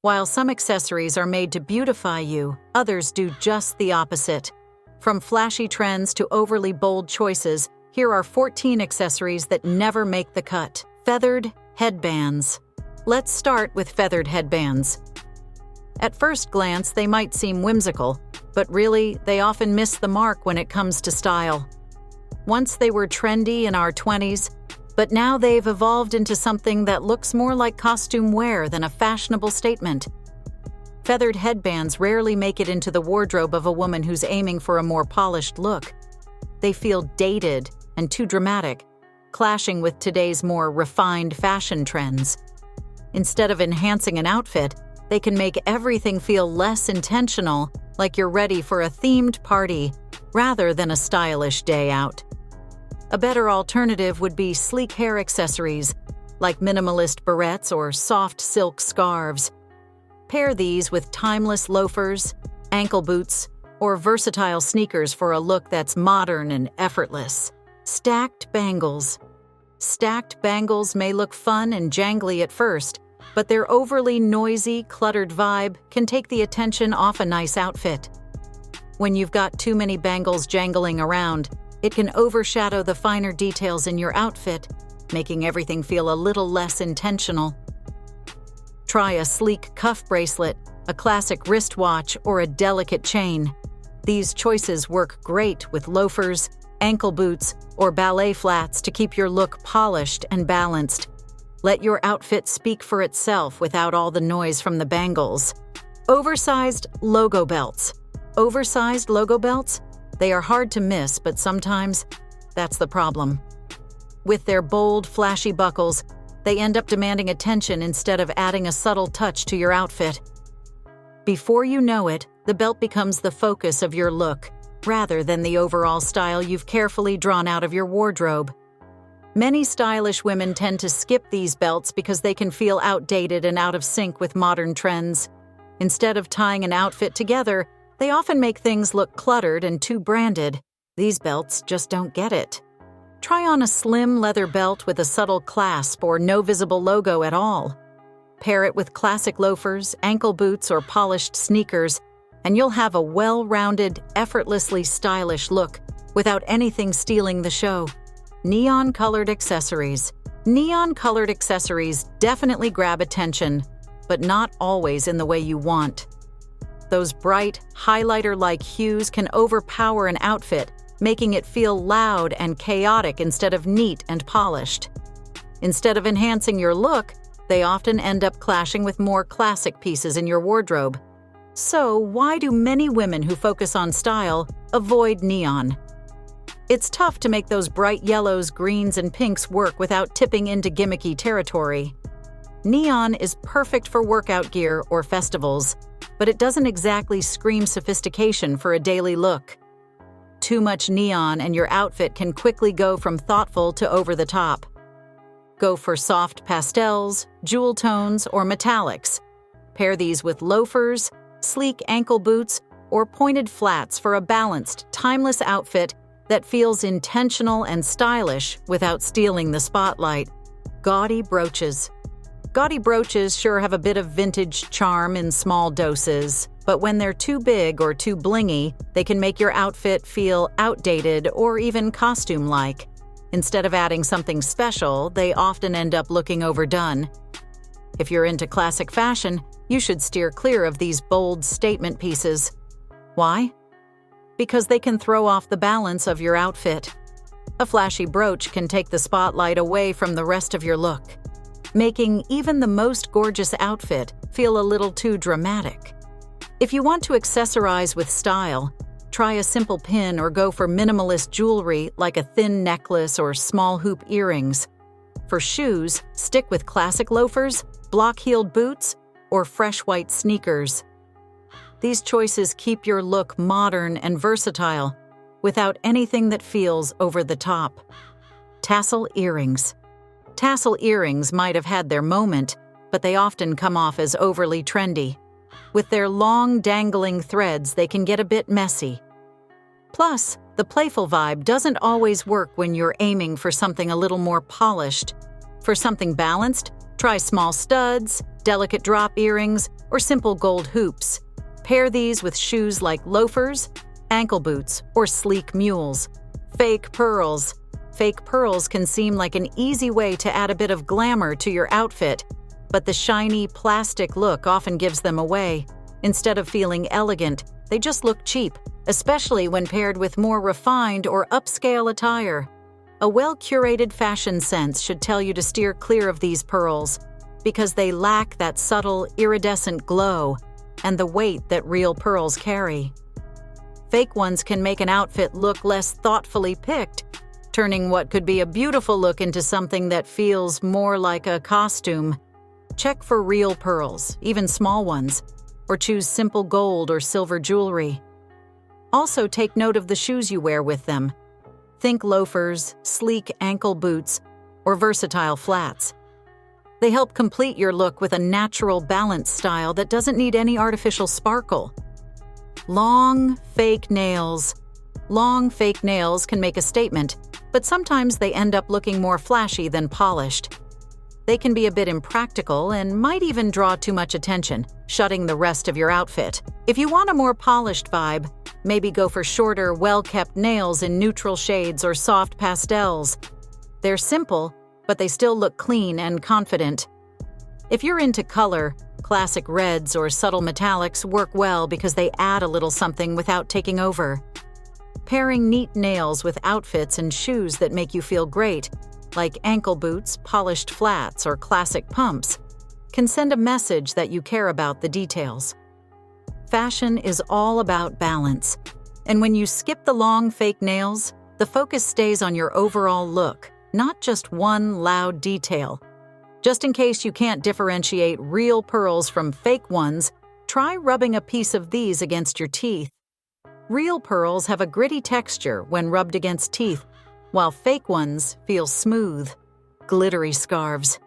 While some accessories are made to beautify you, others do just the opposite. From flashy trends to overly bold choices, here are 14 accessories that never make the cut. Feathered headbands. Let's start with feathered headbands. At first glance, they might seem whimsical, but really, they often miss the mark when it comes to style. Once they were trendy in our 20s, but now they've evolved into something that looks more like costume wear than a fashionable statement. Feathered headbands rarely make it into the wardrobe of a woman who's aiming for a more polished look. They feel dated and too dramatic, clashing with today's more refined fashion trends. Instead of enhancing an outfit, they can make everything feel less intentional, like you're ready for a themed party, rather than a stylish day out. A better alternative would be sleek hair accessories, like minimalist barrettes or soft silk scarves. Pair these with timeless loafers, ankle boots, or versatile sneakers for a look that's modern and effortless. Stacked bangles. Stacked bangles may look fun and jangly at first, but their overly noisy, cluttered vibe can take the attention off a nice outfit. When you've got too many bangles jangling around, it can overshadow the finer details in your outfit, making everything feel a little less intentional. Try a sleek cuff bracelet, a classic wristwatch, or a delicate chain. These choices work great with loafers, ankle boots, or ballet flats to keep your look polished and balanced. Let your outfit speak for itself without all the noise from the bangles. Oversized logo belts. Oversized logo belts? They are hard to miss, but sometimes that's the problem. With their bold, flashy buckles, they end up demanding attention instead of adding a subtle touch to your outfit. Before you know it, the belt becomes the focus of your look, rather than the overall style you've carefully drawn out of your wardrobe. Many stylish women tend to skip these belts because they can feel outdated and out of sync with modern trends. Instead of tying an outfit together, they often make things look cluttered and too branded. These belts just don't get it. Try on a slim leather belt with a subtle clasp or no visible logo at all. Pair it with classic loafers, ankle boots, or polished sneakers, and you'll have a well-rounded, effortlessly stylish look without anything stealing the show. Neon-colored accessories. Neon-colored accessories definitely grab attention, but not always in the way you want. Those bright, highlighter-like hues can overpower an outfit, making it feel loud and chaotic instead of neat and polished. Instead of enhancing your look, they often end up clashing with more classic pieces in your wardrobe. So, why do many women who focus on style avoid neon? It's tough to make those bright yellows, greens, and pinks work without tipping into gimmicky territory. Neon is perfect for workout gear or festivals, but it doesn't exactly scream sophistication for a daily look. Too much neon and your outfit can quickly go from thoughtful to over the top. Go for soft pastels, jewel tones, or metallics. Pair these with loafers, sleek ankle boots, or pointed flats for a balanced, timeless outfit that feels intentional and stylish without stealing the spotlight. Gaudy brooches. Gaudy brooches sure have a bit of vintage charm in small doses, but when they're too big or too blingy, they can make your outfit feel outdated or even costume-like. Instead of adding something special, they often end up looking overdone. If you're into classic fashion, you should steer clear of these bold statement pieces. Why? Because they can throw off the balance of your outfit. A flashy brooch can take the spotlight away from the rest of your look, making even the most gorgeous outfit feel a little too dramatic. If you want to accessorize with style, try a simple pin or go for minimalist jewelry like a thin necklace or small hoop earrings. For shoes, stick with classic loafers, block-heeled boots, or fresh white sneakers. These choices keep your look modern and versatile without anything that feels over the top. Tassel earrings. Tassel earrings might have had their moment, but they often come off as overly trendy. With their long, dangling threads, they can get a bit messy. Plus, the playful vibe doesn't always work when you're aiming for something a little more polished. For something balanced, try small studs, delicate drop earrings, or simple gold hoops. Pair these with shoes like loafers, ankle boots, or sleek mules. Fake pearls. Fake pearls can seem like an easy way to add a bit of glamour to your outfit, but the shiny, plastic look often gives them away. Instead of feeling elegant, they just look cheap, especially when paired with more refined or upscale attire. A well-curated fashion sense should tell you to steer clear of these pearls, because they lack that subtle, iridescent glow and the weight that real pearls carry. Fake ones can make an outfit look less thoughtfully picked, turning what could be a beautiful look into something that feels more like a costume. Check for real pearls, even small ones, or choose simple gold or silver jewelry. Also, take note of the shoes you wear with them. Think loafers, sleek ankle boots, or versatile flats. They help complete your look with a natural, balanced style that doesn't need any artificial sparkle. Long, fake nails. Long, fake nails can make a statement, but sometimes they end up looking more flashy than polished. They can be a bit impractical and might even draw too much attention, shutting the rest of your outfit. If you want a more polished vibe, maybe go for shorter, well-kept nails in neutral shades or soft pastels. They're simple, but they still look clean and confident. If you're into color, classic reds or subtle metallics work well because they add a little something without taking over. Pairing neat nails with outfits and shoes that make you feel great, like ankle boots, polished flats, or classic pumps, can send a message that you care about the details. Fashion is all about balance, and when you skip the long fake nails, the focus stays on your overall look, not just one loud detail. Just in case you can't differentiate real pearls from fake ones, try rubbing a piece of these against your teeth. Real pearls have a gritty texture when rubbed against teeth, while fake ones feel smooth. Glittery scarves.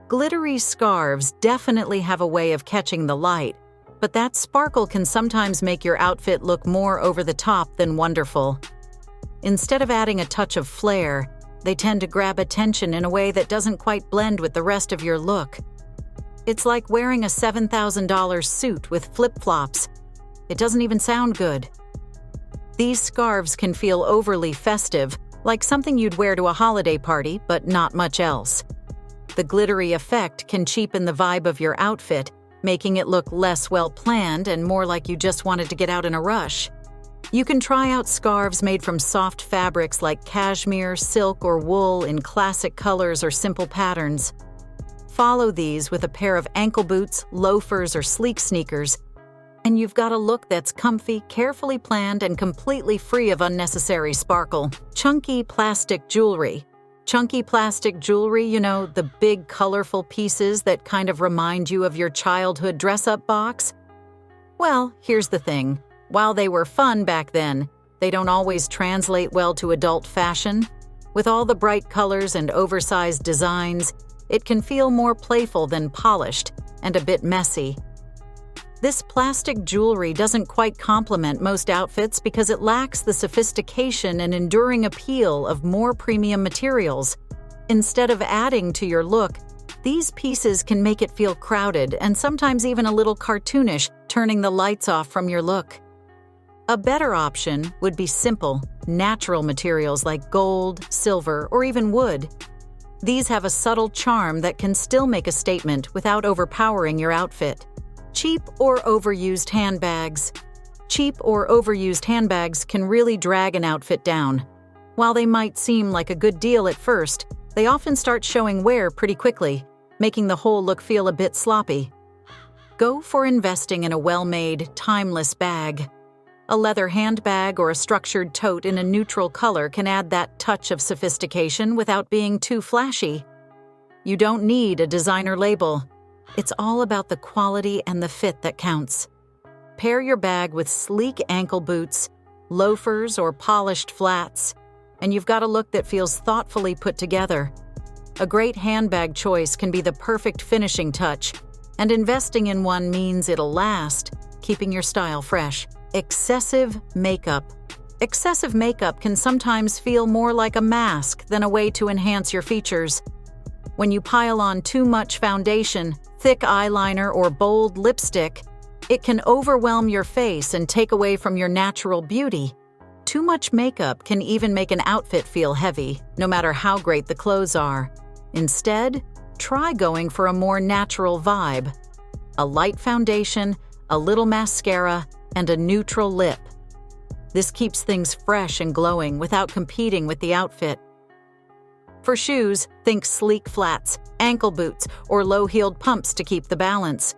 Glittery scarves definitely have a way of catching the light, but that sparkle can sometimes make your outfit look more over the top than wonderful. Instead of adding a touch of flair, they tend to grab attention in a way that doesn't quite blend with the rest of your look. It's like wearing a $7,000 suit with flip-flops. It doesn't even sound good. These scarves can feel overly festive, like something you'd wear to a holiday party, but not much else. The glittery effect can cheapen the vibe of your outfit, making it look less well-planned and more like you just wanted to get out in a rush. You can try out scarves made from soft fabrics like cashmere, silk, or wool in classic colors or simple patterns. Follow these with a pair of ankle boots, loafers, or sleek sneakers, and you've got a look that's comfy, carefully planned, and completely free of unnecessary sparkle. Chunky plastic jewelry. Chunky plastic jewelry, you know, the big, colorful pieces that kind of remind you of your childhood dress-up box? Well, here's the thing. While they were fun back then, they don't always translate well to adult fashion. With all the bright colors and oversized designs, it can feel more playful than polished and a bit messy. This plastic jewelry doesn't quite complement most outfits because it lacks the sophistication and enduring appeal of more premium materials. Instead of adding to your look, these pieces can make it feel crowded and sometimes even a little cartoonish, turning the lights off from your look. A better option would be simple, natural materials like gold, silver, or even wood. These have a subtle charm that can still make a statement without overpowering your outfit. Cheap or overused handbags. Cheap or overused handbags can really drag an outfit down. While they might seem like a good deal at first, they often start showing wear pretty quickly, making the whole look feel a bit sloppy. Go for investing in a well-made, timeless bag. A leather handbag or a structured tote in a neutral color can add that touch of sophistication without being too flashy. You don't need a designer label. It's all about the quality and the fit that counts. Pair your bag with sleek ankle boots, loafers, or polished flats, and you've got a look that feels thoughtfully put together. A great handbag choice can be the perfect finishing touch, and investing in one means it'll last, keeping your style fresh. Excessive makeup. Excessive makeup can sometimes feel more like a mask than a way to enhance your features. When you pile on too much foundation, thick eyeliner or bold lipstick, it can overwhelm your face and take away from your natural beauty. Too much makeup can even make an outfit feel heavy, no matter how great the clothes are. Instead, try going for a more natural vibe. A light foundation, a little mascara, and a neutral lip. This keeps things fresh and glowing without competing with the outfit. For shoes, think sleek flats, ankle boots, or low-heeled pumps to keep the balance.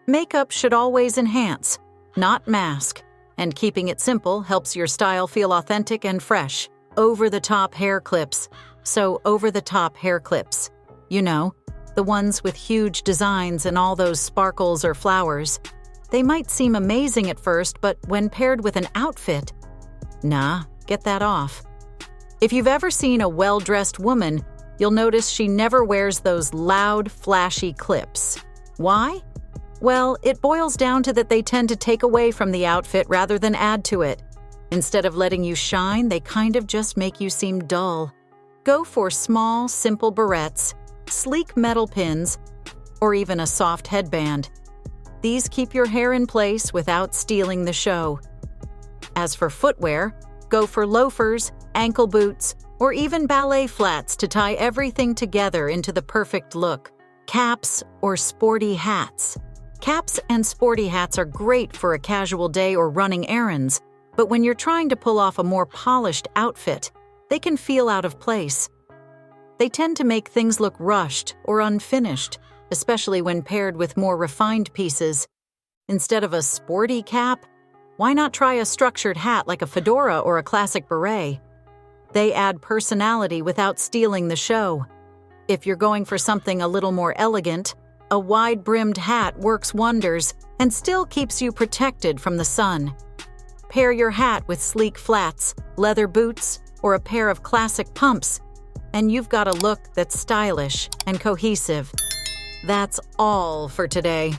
Makeup should always enhance, not mask, and keeping it simple helps your style feel authentic and fresh. Over-the-top hair clips. So over-the-top hair clips. You know, the ones with huge designs and all those sparkles or flowers. They might seem amazing at first, but when paired with an outfit, nah, get that off. If you've ever seen a well-dressed woman, you'll notice she never wears those loud, flashy clips. Why? Well, it boils down to that they tend to take away from the outfit rather than add to it. Instead of letting you shine, they kind of just make you seem dull. Go for small, simple barrettes, sleek metal pins, or even a soft headband. These keep your hair in place without stealing the show. As for footwear, go for loafers, ankle boots, or even ballet flats to tie everything together into the perfect look. Caps or sporty hats. Caps and sporty hats are great for a casual day or running errands, but when you're trying to pull off a more polished outfit, they can feel out of place. They tend to make things look rushed or unfinished, especially when paired with more refined pieces. Instead of a sporty cap, why not try a structured hat like a fedora or a classic beret? They add personality without stealing the show. If you're going for something a little more elegant, a wide-brimmed hat works wonders and still keeps you protected from the sun. Pair your hat with sleek flats, leather boots, or a pair of classic pumps, and you've got a look that's stylish and cohesive. That's all for today.